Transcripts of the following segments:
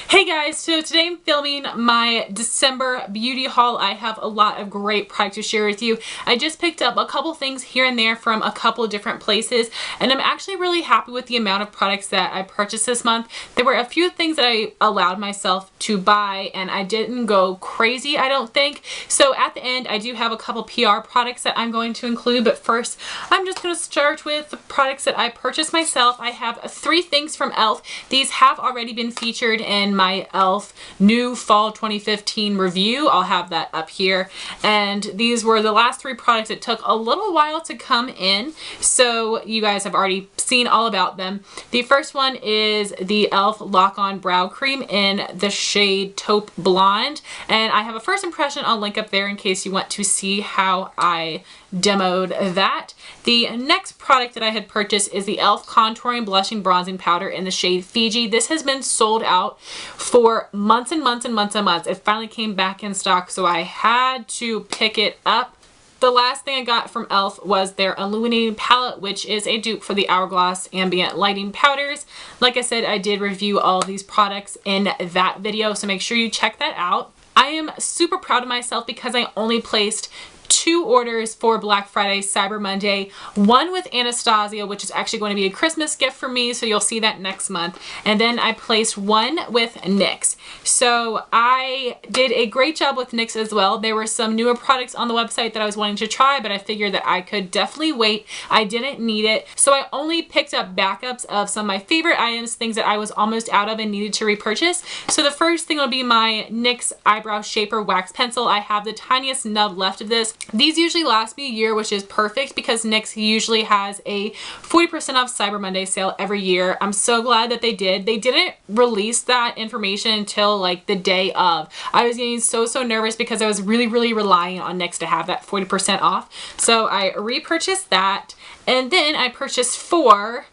Hey guys, so today I'm filming my December beauty haul. I have a lot of great products to share with you. I just picked up a couple things here and there from a couple different places, and I'm actually really happy with the amount of products that I purchased this month. There were a few things that I allowed myself to buy, and I didn't go crazy, I don't think. So at the end, I do have a couple PR products that I'm going to include, but first, I'm just going to start with the products that I purchased myself. I have 3 things from e.l.f. These have already been featured in my e.l.f. new fall 2015 review. I'll have that up here. And these were the last 3 products. It took a little while to come in, so you guys have already seen all about them. The first one is the e.l.f. Lock On Brow Cream in the shade Taupe Blonde. And I have a first impression. I'll link up there in case you want to see how I demoed that. The next product that I had purchased is the e.l.f. Contouring Blushing Bronzing Powder in the shade Fiji. This has been sold out for months and months and months and months. It finally came back in stock, so I had to pick it up. The last thing I got from e.l.f. was their Illuminating Palette, which is a dupe for the Hourglass Ambient Lighting Powders. Like I said, I did review all of these products in that video, so make sure you check that out. I am super proud of myself because I only placed 2 orders for Black Friday, Cyber Monday. One with Anastasia, which is actually going to be a Christmas gift for me, so you'll see that next month. And then I placed one with NYX. So I did a great job with NYX as well. There were some newer products on the website that I was wanting to try, but I figured that I could definitely wait. I didn't need it. So I only picked up backups of some of my favorite items, things that I was almost out of and needed to repurchase. So the first thing will be my NYX Eyebrow Shaper Wax Pencil. I have the tiniest nub left of this. These usually last me a year, which is perfect because NYX usually has a 40% off Cyber Monday sale every year. I'm so glad that they did. They didn't release that information until like the day of. I was getting so nervous because I was really relying on NYX to have that 40% off. So I repurchased that, and then I purchased 4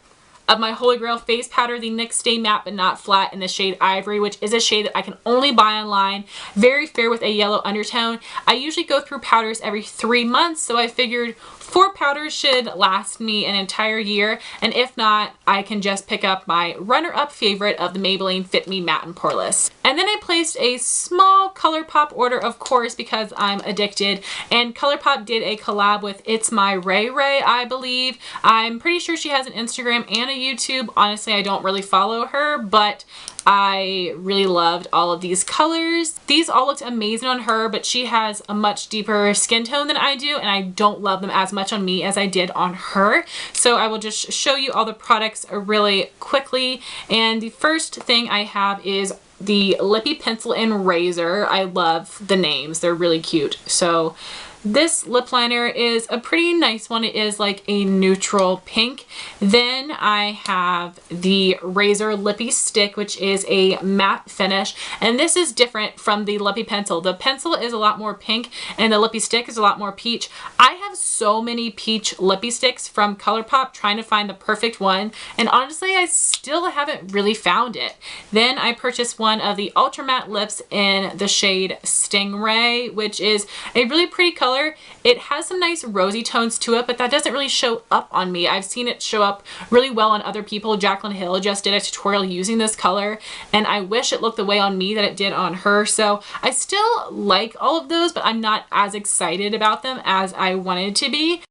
of my Holy Grail face powder, the NYX Stay Matte But Not Flat in the shade Ivory, which is a shade that I can only buy online. Very fair with a yellow undertone. I usually go through powders every 3 months, so I figured 4 powders should last me an entire year, and if not, I can just pick up my runner-up favorite of the Maybelline Fit Me Matte and Poreless. And then I placed a small ColourPop order, of course, because I'm addicted, and ColourPop did a collab with It's My Ray Ray, I believe. I'm pretty sure she has an Instagram and a YouTube. Honestly, I don't really follow her, but I really loved all of these colors. These all looked amazing on her, but she has a much deeper skin tone than I do, and I don't love them as much on me as I did on her. So I will just show you all the products really quickly. And the first thing I have is the Lippie Pencil in Rayezor. I love the names. They're really cute. So this lip liner is a pretty nice one. It is like a neutral pink. Then I have the Rayezor Lippie Stick, which is a matte finish. And this is different from the Lippie Pencil. The pencil is a lot more pink and the Lippie Stick is a lot more peach. I have so many peach Lippie Sticks from ColourPop trying to find the perfect one. And honestly, I still haven't really found it. Then I purchased one of the Ultra Matte Lips in the shade Stingraye, which is a really pretty color. It has some nice rosy tones to it, but that doesn't really show up on me. I've seen it show up really well on other people. Jaclyn Hill just did a tutorial using this color, and I wish it looked the way on me that it did on her. So I still like all of those, but I'm not as excited about them as I wanted to be.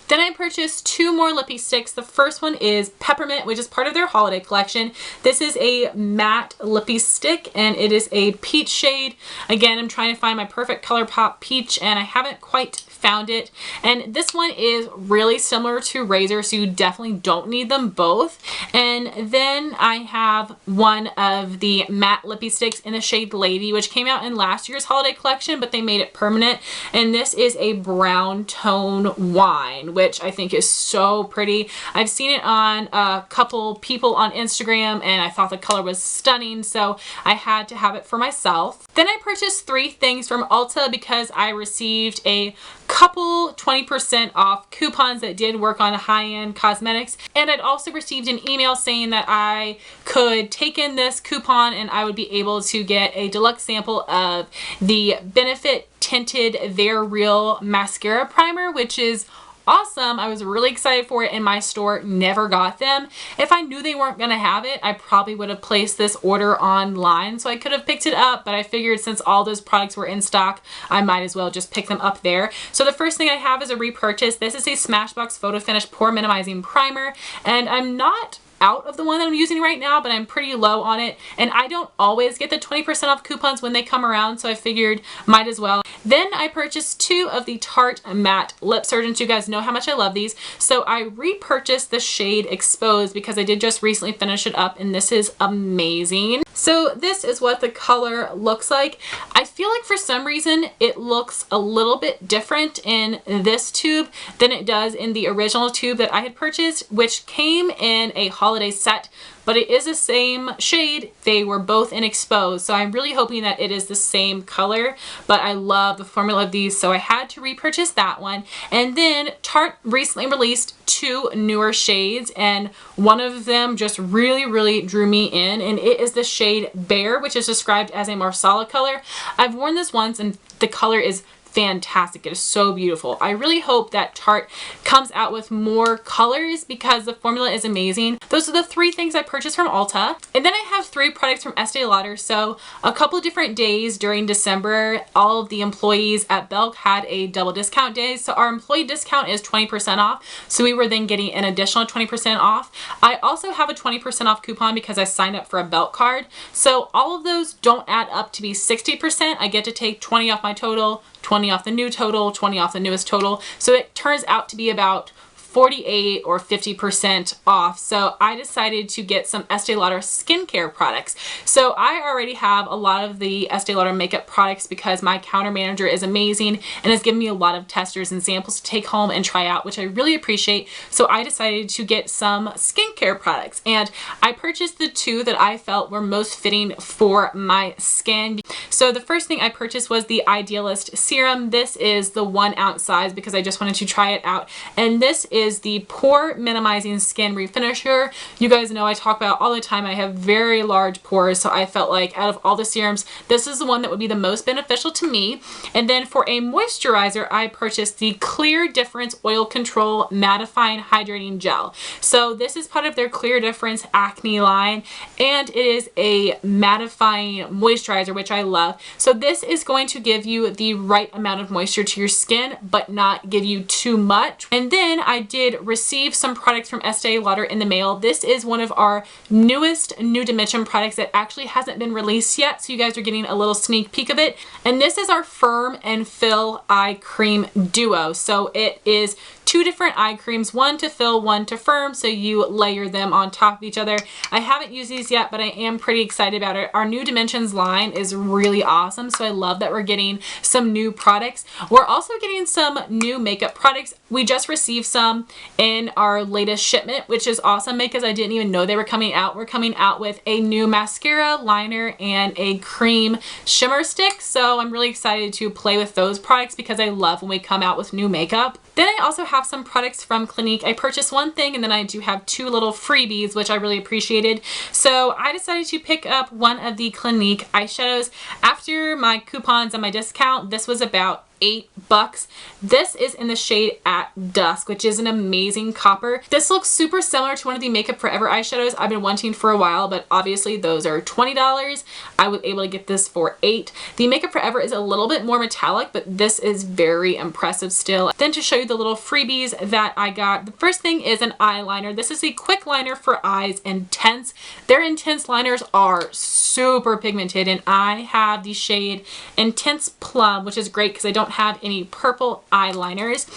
Then I purchased 2 more Lippie sticks. The first one is Peppermint, which is part of their holiday collection. This is a matte Lippie stick, and it is a peach shade. Again, I'm trying to find my perfect ColourPop peach, and I haven't quite found it. And this one is really similar to Rayezor, so you definitely don't need them both. And then I have one of the matte Lippie sticks in the shade Lady, which came out in last year's holiday collection, but they made it permanent. And this is a brown tone wine, which I think is so pretty. I've seen it on a couple people on Instagram, and I thought the color was stunning, so I had to have it for myself. Then I purchased 3 things from Ulta because I received a couple 20% off coupons that did work on high-end cosmetics, and I'd also received an email saying that I could take in this coupon and I would be able to get a deluxe sample of the Benefit Tinted They're Real Mascara Primer, which is awesome. I was really excited for it, and my store never got them. If I knew they weren't going to have it, I probably would have placed this order online so I could have picked it up, but I figured since all those products were in stock, I might as well just pick them up there. So the first thing I have is a repurchase. This is a Smashbox Photo Finish Pore Minimizing Primer, and I'm not out of the one that I'm using right now, but I'm pretty low on it, and I don't always get the 20% off coupons when they come around, so I figured might as well. Then I purchased 2 of the Tarte Matte LipSurgence. You guys know how much I love these, so I repurchased the shade Exposed because I did just recently finish it up, and this is amazing. So this is what the color looks like. I feel like for some reason it looks a little bit different in this tube than it does in the original tube that I had purchased, which came in a holiday set, but it is the same shade. They were both in Exposed, so I'm really hoping that it is the same color, but I love the formula of these, so I had to repurchase that one. And then Tarte recently released 2 newer shades, and one of them just really drew me in, and it is the shade Bear, which is described as a Marsala color. I've worn this once and the color is fantastic. It is so beautiful. I really hope that Tarte comes out with more colors because the formula is amazing. Those are the 3 things I purchased from Ulta. And then I have 3 products from Estee Lauder. So a couple different days during December, all of the employees at Belk had a double discount day. So our employee discount is 20% off. So we were then getting an additional 20% off. I also have a 20% off coupon because I signed up for a Belk card. So all of those don't add up to be 60%. I get to take 20 off my total, 20 off the new total, 20 off the newest total. So it turns out to be about 48 or 50% off. So I decided to get some Estee Lauder skincare products. So I already have a lot of the Estee Lauder makeup products because my counter manager is amazing and has given me a lot of testers and samples to take home and try out, which I really appreciate. So I decided to get some skincare products, and I purchased the 2 that I felt were most fitting for my skin. So the first thing I purchased was the Idealist Serum. This is the 1 ounce size because I just wanted to try it out, and this is the Pore Minimizing Skin Refinisher. You guys know I talk about all the time I have very large pores, so I felt like out of all the serums, this is the one that would be the most beneficial to me. And then for a moisturizer, I purchased the Clear Difference Oil Control Mattifying Hydrating Gel. So this is part of their Clear Difference acne line, and it is a mattifying moisturizer, which I love. So this is going to give you the right amount of moisture to your skin, but not give you too much. And then I did receive some products from Estee Lauder in the mail. This is one of our newest New Dimension products that actually hasn't been released yet, so you guys are getting a little sneak peek of it. And this is our Firm and Fill Eye Cream Duo. So it is 2 different eye creams, 1 to fill, 1 to firm, so you layer them on top of each other. I haven't used these yet, but I am pretty excited about it. Our New Dimensions line is really awesome, so I love that we're getting some new products. We're also getting some new makeup products. We just received some in our latest shipment, which is awesome because I didn't even know they were coming out. We're coming out with a new mascara, liner, and a cream shimmer stick, so I'm really excited to play with those products because I love when we come out with new makeup. Then I also have some products from Clinique. I purchased 1 thing, and then I do have 2 little freebies, which I really appreciated. So I decided to pick up 1 of the Clinique eyeshadows. After my coupons and my discount, this was about $8. This is in the shade At Dusk, which is an amazing copper. This looks super similar to one of the Makeup Forever eyeshadows I've been wanting for a while, but obviously those are $20. I was able to get this for $8. The Makeup Forever is a little bit more metallic, but this is very impressive still. Then to show you the little freebies that I got, the first thing is an eyeliner. This is a quick liner for eyes Intense. Their Intense liners are super pigmented, and I have the shade Intense Plum, which is great because I don't have any purple eyeliners.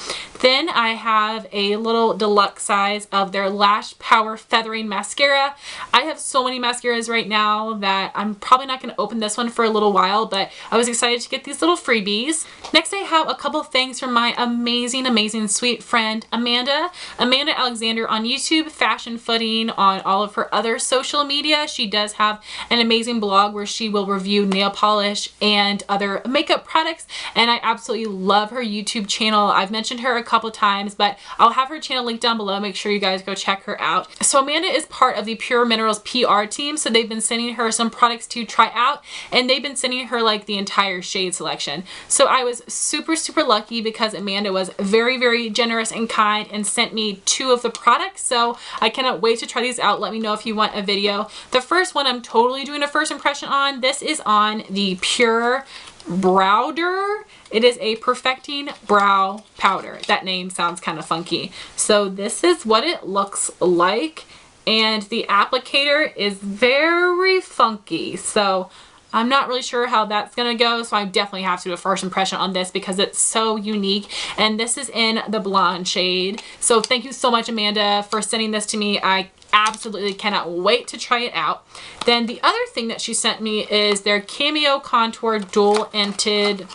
Then I have a little deluxe size of their Lash Power Feathering Mascara. I have so many mascaras right now that I'm probably not going to open this one for a little while, but I was excited to get these little freebies. Next I have a couple things from my amazing sweet friend Amanda Alexander on YouTube, Fashion Footing on all of her other social media. She does have an amazing blog where she will review nail polish and other makeup products, and I absolutely love her YouTube channel. I've mentioned her a couple times, but I'll have her channel linked down below. Make sure you guys go check her out. So Amanda is part of the Pure Minerals PR team, so they've been sending her some products to try out, and they've been sending her like the entire shade selection. So I was super lucky because Amanda was very generous and kind and sent me 2 of the products. So I cannot wait to try these out. Let me know if you want a video. The first one I'm totally doing a first impression on. This is on the Pur Browder. It is a perfecting brow powder. That name sounds kind of funky. So this is what it looks like, and the applicator is very funky. So I'm not really sure how that's gonna go, so I definitely have to do a first impression on this because it's so unique. And this is in the blonde shade. So thank you so much, Amanda, for sending this to me. I absolutely cannot wait to try it out. Then the other thing that she sent me is their Cameo Contour dual-ended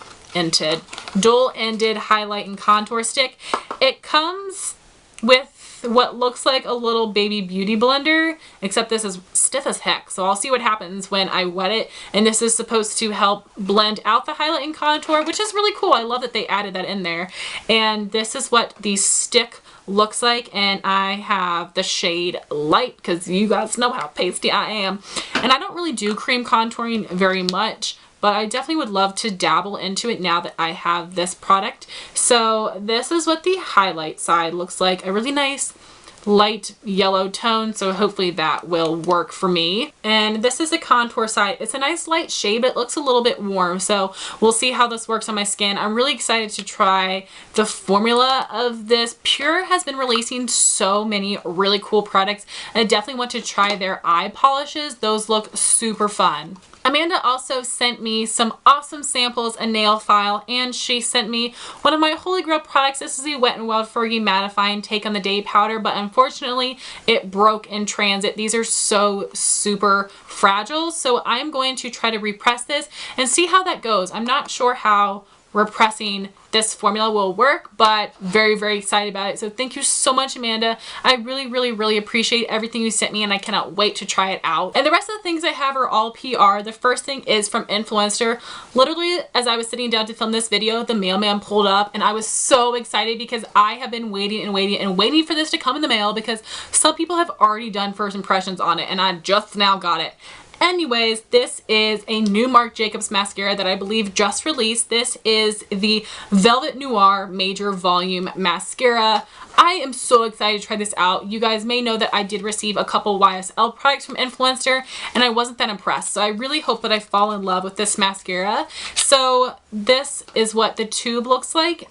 highlight and contour stick. It comes with what looks like a little baby beauty blender, except this is stiff as heck. So I'll see what happens when I wet it. And this is supposed to help blend out the highlight and contour, which is really cool. I love that they added that in there. And this is what the stick looks like, and I have the shade Light because you guys know how pasty I am. And I don't really do cream contouring very much, but I definitely would love to dabble into it now that I have this product. So this is what the highlight side looks like. A really nice light yellow tone, so hopefully that will work for me. And this is the contour side. It's a nice light shade, but it looks a little bit warm, so we'll see how this works on my skin. I'm really excited to try the formula of this. Pure has been releasing so many really cool products. I definitely want to try their eye polishes. Those look super fun. Amanda also sent me some awesome samples, a nail file, and she sent me one of my Holy Grail products. This is the Wet n Wild Fergie Mattifying Take on the Day powder, but unfortunately it broke in transit. These are so super fragile, so I'm going to try to repress this and see how that goes. I'm not sure how repressing this formula will work, but very excited about it. So thank you so much, Amanda. I really appreciate everything you sent me, and I cannot wait to try it out. And the rest of the things I have are all PR. The first thing is from Influencer. Literally, as I was sitting down to film this video, the mailman pulled up, and I was so excited because I have been waiting for this to come in the mail because some people have already done first impressions on it, and I just now got it. Anyways, this is a new Marc Jacobs mascara that I believe just released. This is the Velvet Noir Major Volume Mascara. I am so excited to try this out. You guys may know that I did receive a couple YSL products from Influencer, and I wasn't that impressed. So I really hope that I fall in love with this mascara. So this is what the tube looks like.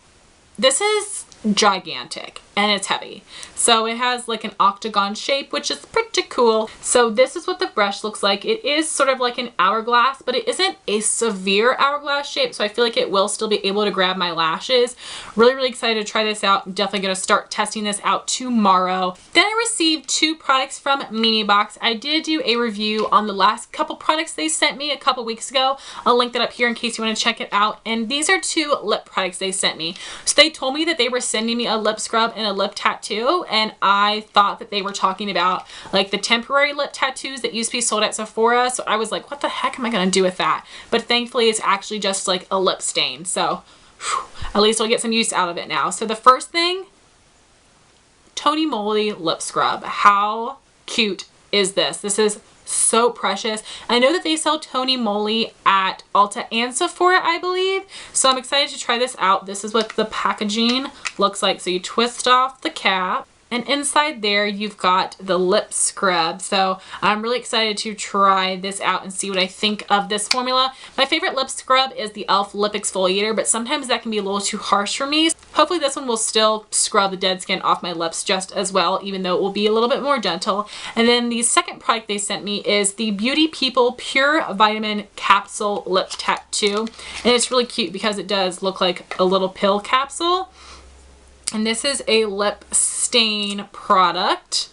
This is gigantic and it's heavy, so it has like an octagon shape, which is pretty cool. So this is what the brush looks like. It is sort of like an hourglass, but it isn't a severe hourglass shape, so I feel like it will still be able to grab my lashes. Really excited to try this out. I'm definitely going to start testing this out tomorrow. Then I received 2 products from Miscellaneous. I did do a review on the last couple products they sent me a couple weeks ago. I'll link that up here in case you want to check it out. And these are 2 lip products they sent me. So they told me that they were sending me a lip scrub and a lip tattoo, and I thought that they were talking about like the temporary lip tattoos that used to be sold at Sephora. So I was like, what the heck am I gonna do with that? But thankfully it's actually just like a lip stain, so whew, at least I'll get some use out of it now. So the first thing, Tony Moly lip scrub. How cute is this? This is so precious. I know that they sell Tony Moly at Ulta and Sephora, I believe. So I'm excited to try this out. This is what the packaging looks like. So you twist off the cap, and inside there you've got the lip scrub. So I'm really excited to try this out and see what I think of this formula. My favorite lip scrub is the e.l.f. Lip Exfoliator, but sometimes that can be a little too harsh for me. Hopefully this one will still scrub the dead skin off my lips just as well, even though it will be a little bit more gentle. And then the second product they sent me is the Beauty People Pure Vitamin Capsule Lip Tattoo. And it's really cute because it does look like a little pill capsule. And this is a lip stain product.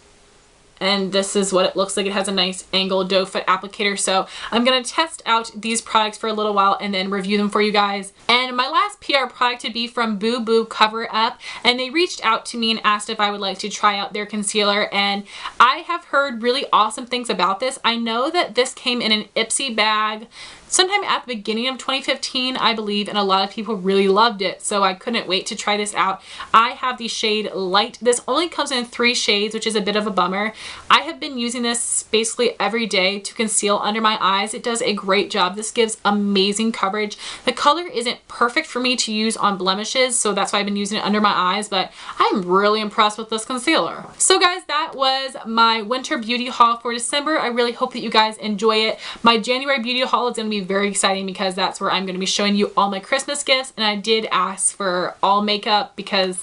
And this is what it looks like. It has a nice angled doe foot applicator. So I'm going to test out these products for a little while and then review them for you guys. And And my last PR product would be from Boo Boo Cover Up, and they reached out to me and asked if I would like to try out their concealer, and I have heard really awesome things about this. I know that this came in an Ipsy bag sometime at the beginning of 2015, I believe, and a lot of people really loved it, so I couldn't wait to try this out. I have the shade Light. This only comes in 3 shades, which is a bit of a bummer. I have been using this basically every day to conceal under my eyes. It does a great job. This gives amazing coverage. The color isn't perfect for me to use on blemishes, so that's why I've been using it under my eyes, but I'm really impressed with this concealer. So guys, that was my winter beauty haul for December. I really hope that you guys enjoy it. My January beauty haul is going to be very exciting because that's where I'm going to be showing you all my Christmas gifts, and I did ask for all makeup because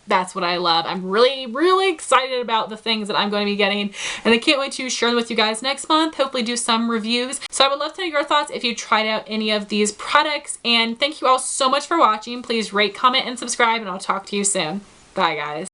that's what I love. I'm really excited about the things that I'm going to be getting, and I can't wait to share them with you guys next month. Hopefully do some reviews. So I would love to know your thoughts if you tried out any of these products, and thank you all so much for watching. Please rate, comment, and subscribe, and I'll talk to you soon. Bye guys.